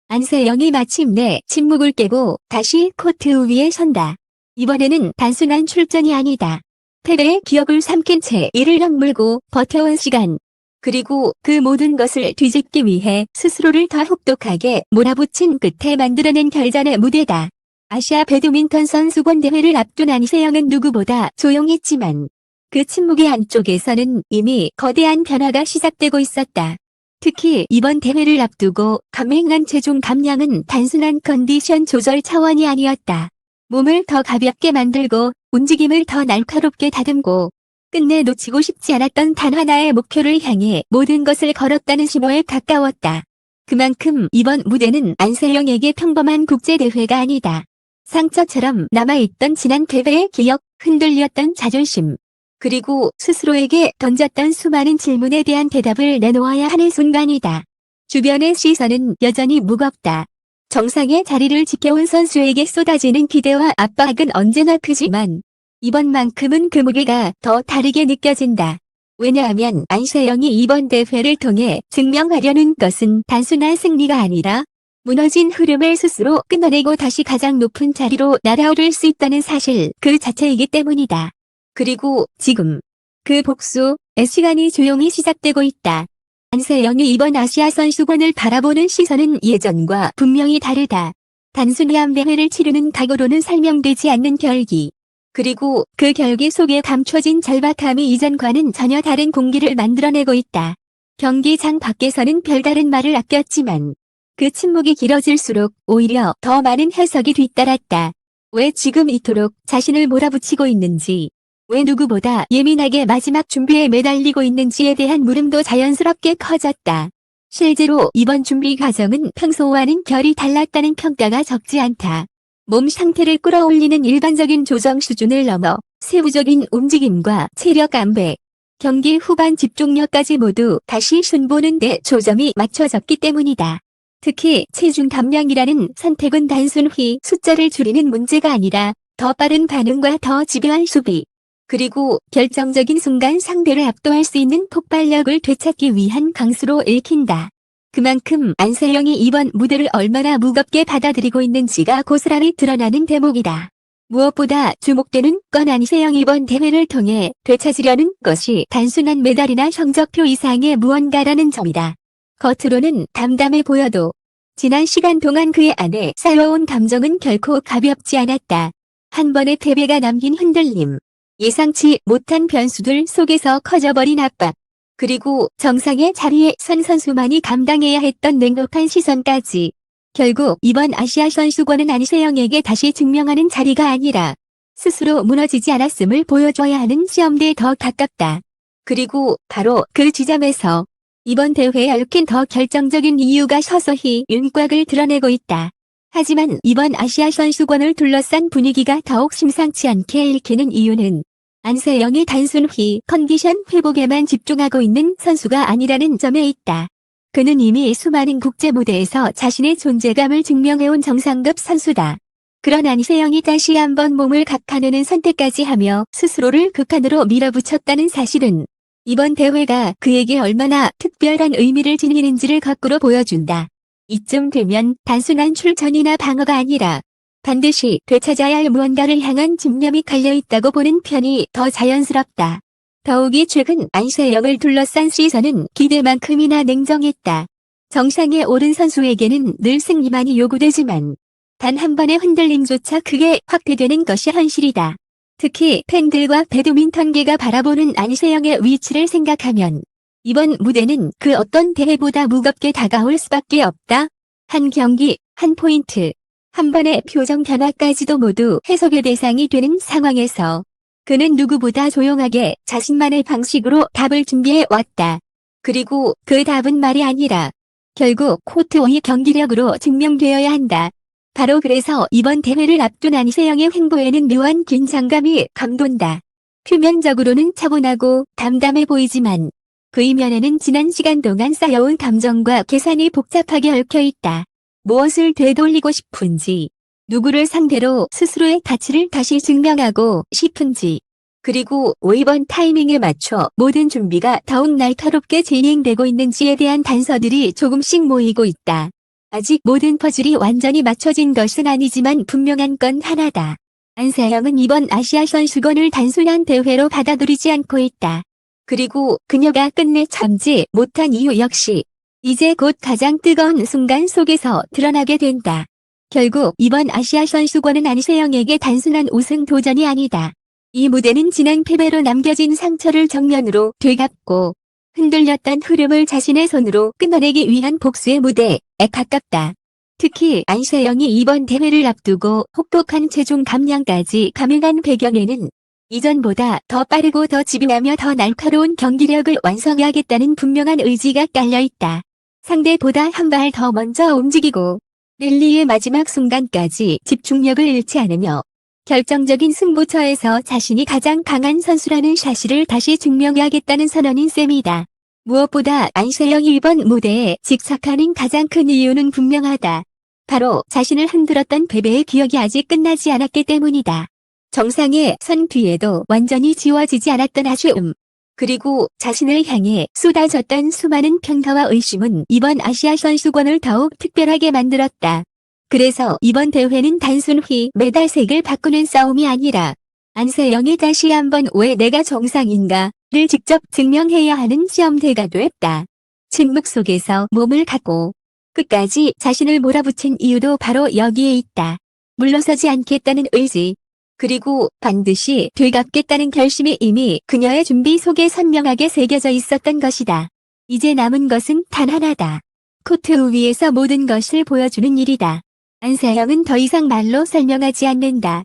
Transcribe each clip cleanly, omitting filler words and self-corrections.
안세영이 마침내 침묵을 깨고 다시 코트 위에 선다. 이번에는 단순한 출전이 아니다. 패배의 기억을 삼킨 채 이를 억물고 버텨온 시간. 그리고 그 모든 것을 뒤집기 위해 스스로를 더 혹독하게 몰아붙인 끝에 만들어낸 결전의 무대다. 아시아 배드민턴 선수권 대회를 앞둔 안세영은 누구보다 조용했지만 그 침묵의 안쪽에서는 이미 거대한 변화가 시작되고 있었다. 특히 이번 대회를 앞두고 감행한 체중 감량은 단순한 컨디션 조절 차원이 아니었다. 몸을 더 가볍게 만들고 움직임을 더 날카롭게 다듬고 끝내 놓치고 싶지 않았던 단 하나의 목표를 향해 모든 것을 걸었다는 신호에 가까웠다. 그만큼 이번 무대는 안세영에게 평범한 국제대회가 아니다. 상처처럼 남아있던 지난 대회의 기억, 흔들렸던 자존심, 그리고 스스로에게 던졌던 수많은 질문에 대한 대답을 내놓아야 하는 순간이다. 주변의 시선은 여전히 무겁다. 정상의 자리를 지켜온 선수에게 쏟아지는 기대와 압박은 언제나 크지만 이번만큼은 그 무게가 더 다르게 느껴진다. 왜냐하면 안세영이 이번 대회를 통해 증명하려는 것은 단순한 승리가 아니라 무너진 흐름을 스스로 끊어내고 다시 가장 높은 자리로 날아오를 수 있다는 사실 그 자체이기 때문이다. 그리고 지금 그 복수의 시간이 조용히 시작되고 있다. 안세영이 이번 아시아 선수권을 바라보는 시선은 예전과 분명히 다르다. 단순히 한 대회를 치르는 각오로는 설명되지 않는 결기. 그리고 그 결기 속에 감춰진 절박함이 이전과는 전혀 다른 공기를 만들어내고 있다. 경기장 밖에서는 별다른 말을 아꼈지만 그 침묵이 길어질수록 오히려 더 많은 해석이 뒤따랐다. 왜 지금 이토록 자신을 몰아붙이고 있는지, 왜 누구보다 예민하게 마지막 준비에 매달리고 있는지에 대한 물음도 자연스럽게 커졌다. 실제로 이번 준비 과정은 평소와는 결이 달랐다는 평가가 적지 않다. 몸 상태를 끌어올리는 일반적인 조정 수준을 넘어 세부적인 움직임과 체력 안배, 경기 후반 집중력까지 모두 다시 손보는 데 초점이 맞춰졌기 때문이다. 특히 체중 감량이라는 선택은 단순히 숫자를 줄이는 문제가 아니라 더 빠른 반응과 더 집요한 수비, 그리고 결정적인 순간 상대를 압도할 수 있는 폭발력을 되찾기 위한 강수로 읽힌다. 그만큼 안세영이 이번 무대를 얼마나 무겁게 받아들이고 있는지가 고스란히 드러나는 대목이다. 무엇보다 주목되는 건 안세영이 이번 대회를 통해 되찾으려는 것이 단순한 메달이나 성적표 이상의 무언가라는 점이다. 겉으로는 담담해 보여도 지난 시간 동안 그의 안에 쌓여온 감정은 결코 가볍지 않았다. 한 번의 패배가 남긴 흔들림, 예상치 못한 변수들 속에서 커져버린 압박, 그리고 정상의 자리에 선 선수만이 감당해야 했던 냉혹한 시선까지. 결국 이번 아시아 선수권은 안세영에게 다시 증명하는 자리가 아니라 스스로 무너지지 않았음을 보여줘야 하는 시험대에 더 가깝다. 그리고 바로 그 지점에서 이번 대회에 얽힌 더 결정적인 이유가 서서히 윤곽을 드러내고 있다. 하지만 이번 아시아 선수권을 둘러싼 분위기가 더욱 심상치 않게 읽히는 이유는 안세영이 단순히 컨디션 회복에만 집중하고 있는 선수가 아니라는 점에 있다. 그는 이미 수많은 국제 무대에서 자신의 존재감을 증명해온 정상급 선수다. 그런 안세영이 다시 한번 몸을 각하내는 선택까지 하며 스스로를 극한으로 밀어붙였다는 사실은 이번 대회가 그에게 얼마나 특별한 의미를 지니는지를 거꾸로 보여준다. 이쯤 되면 단순한 출전이나 방어가 아니라 반드시 되찾아야 할 무언가를 향한 집념이 갈려있다고 보는 편이 더 자연스럽다. 더욱이 최근 안세영을 둘러싼 시선은 기대만큼이나 냉정했다. 정상에 오른 선수에게는 늘 승리만이 요구되지만 단 한 번의 흔들림조차 크게 확대되는 것이 현실이다. 특히 팬들과 배드민턴계가 바라보는 안세영의 위치를 생각하면 이번 무대는 그 어떤 대회보다 무겁게 다가올 수밖에 없다. 한 경기, 한 포인트, 한 번의 표정 변화까지도 모두 해석의 대상이 되는 상황에서 그는 누구보다 조용하게 자신만의 방식으로 답을 준비해 왔다. 그리고 그 답은 말이 아니라 결국 코트 위 경기력으로 증명되어야 한다. 바로 그래서 이번 대회를 앞둔 안세영의 행보에는 묘한 긴장감이 감돈다. 표면적으로는 차분하고 담담해 보이지만 그 이면에는 지난 시간 동안 쌓여온 감정과 계산이 복잡하게 얽혀있다. 무엇을 되돌리고 싶은지, 누구를 상대로 스스로의 가치를 다시 증명하고 싶은지, 그리고 왜 이번 타이밍에 맞춰 모든 준비가 더욱 날카롭게 진행되고 있는지에 대한 단서들이 조금씩 모이고 있다. 아직 모든 퍼즐이 완전히 맞춰진 것은 아니지만 분명한 건 하나다. 안세영은 이번 아시아 선수권을 단순한 대회로 받아들이지 않고 있다. 그리고 그녀가 끝내 참지 못한 이유 역시 이제 곧 가장 뜨거운 순간 속에서 드러나게 된다. 결국 이번 아시아 선수권은 안세영에게 단순한 우승 도전이 아니다. 이 무대는 지난 패배로 남겨진 상처를 정면으로 되갚고 흔들렸던 흐름을 자신의 손으로 끊어내기 위한 복수의 무대에 가깝다. 특히 안세영이 이번 대회를 앞두고 혹독한 체중 감량까지 감행한 배경에는 이전보다 더 빠르고 더 집요하며 더 날카로운 경기력을 완성해야겠다는 분명한 의지가 깔려있다. 상대보다 한 발 더 먼저 움직이고 랠리의 마지막 순간까지 집중력을 잃지 않으며 결정적인 승부처에서 자신이 가장 강한 선수라는 사실을 다시 증명해야겠다는 선언인 셈이다. 무엇보다 안세영이 이번 무대에 직석하는 가장 큰 이유는 분명하다. 바로 자신을 흔들었던 패배의 기억이 아직 끝나지 않았기 때문이다. 정상에 선 뒤에도 완전히 지워지지 않았던 아쉬움, 그리고 자신을 향해 쏟아졌던 수많은 평가와 의심은 이번 아시아 선수권을 더욱 특별하게 만들었다. 그래서 이번 대회는 단순히 메달색을 바꾸는 싸움이 아니라 안세영이 다시 한번 왜 내가 정상인가를 직접 증명해야 하는 시험대가 됐다. 침묵 속에서 몸을 갖고 끝까지 자신을 몰아붙인 이유도 바로 여기에 있다. 물러서지 않겠다는 의지, 그리고 반드시 되갚겠다는 결심이 이미 그녀의 준비 속에 선명하게 새겨져 있었던 것이다. 이제 남은 것은 단 하나다. 코트 위에서 모든 것을 보여주는 일이다. 안세영은 더 이상 말로 설명하지 않는다.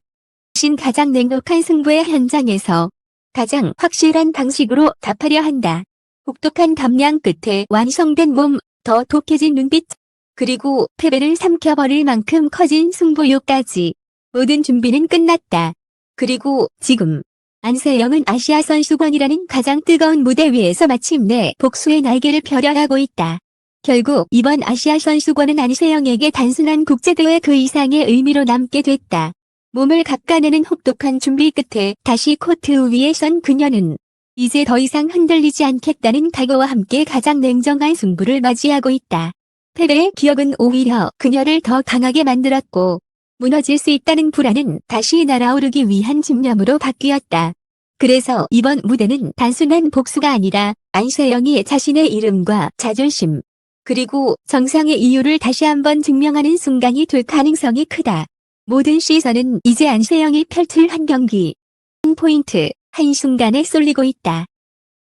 자신 가장 냉혹한 승부의 현장에서 가장 확실한 방식으로 답하려 한다. 혹독한 감량 끝에 완성된 몸, 더 독해진 눈빛, 그리고 패배를 삼켜버릴 만큼 커진 승부욕까지. 모든 준비는 끝났다. 그리고 지금 안세영은 아시아 선수권이라는 가장 뜨거운 무대 위에서 마침내 복수의 날개를 펴려하고 있다. 결국 이번 아시아 선수권은 안세영에게 단순한 국제대회 그 이상의 의미로 남게 됐다. 몸을 깎아내는 혹독한 준비 끝에 다시 코트 위에 선 그녀는 이제 더 이상 흔들리지 않겠다는 각오와 함께 가장 냉정한 승부를 맞이하고 있다. 패배의 기억은 오히려 그녀를 더 강하게 만들었고 무너질 수 있다는 불안은 다시 날아오르기 위한 집념으로 바뀌었다. 그래서 이번 무대는 단순한 복수가 아니라 안세영이 자신의 이름과 자존심, 그리고 정상의 이유를 다시 한번 증명하는 순간이 될 가능성이 크다. 모든 시선은 이제 안세영이 펼칠 한 경기, 한 포인트, 한 순간에 쏠리고 있다.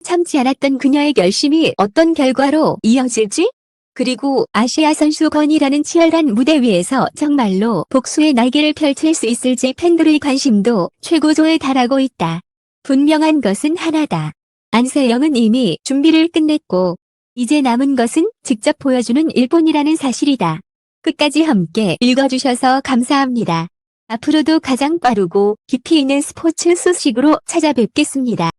참지 않았던 그녀의 결심이 어떤 결과로 이어질지? 그리고 아시아 선수권이라는 치열한 무대 위에서 정말로 복수의 날개를 펼칠 수 있을지 팬들의 관심도 최고조에 달하고 있다. 분명한 것은 하나다. 안세영은 이미 준비를 끝냈고 이제 남은 것은 직접 보여주는 일뿐이라는 사실이다. 끝까지 함께 읽어주셔서 감사합니다. 앞으로도 가장 빠르고 깊이 있는 스포츠 소식으로 찾아뵙겠습니다.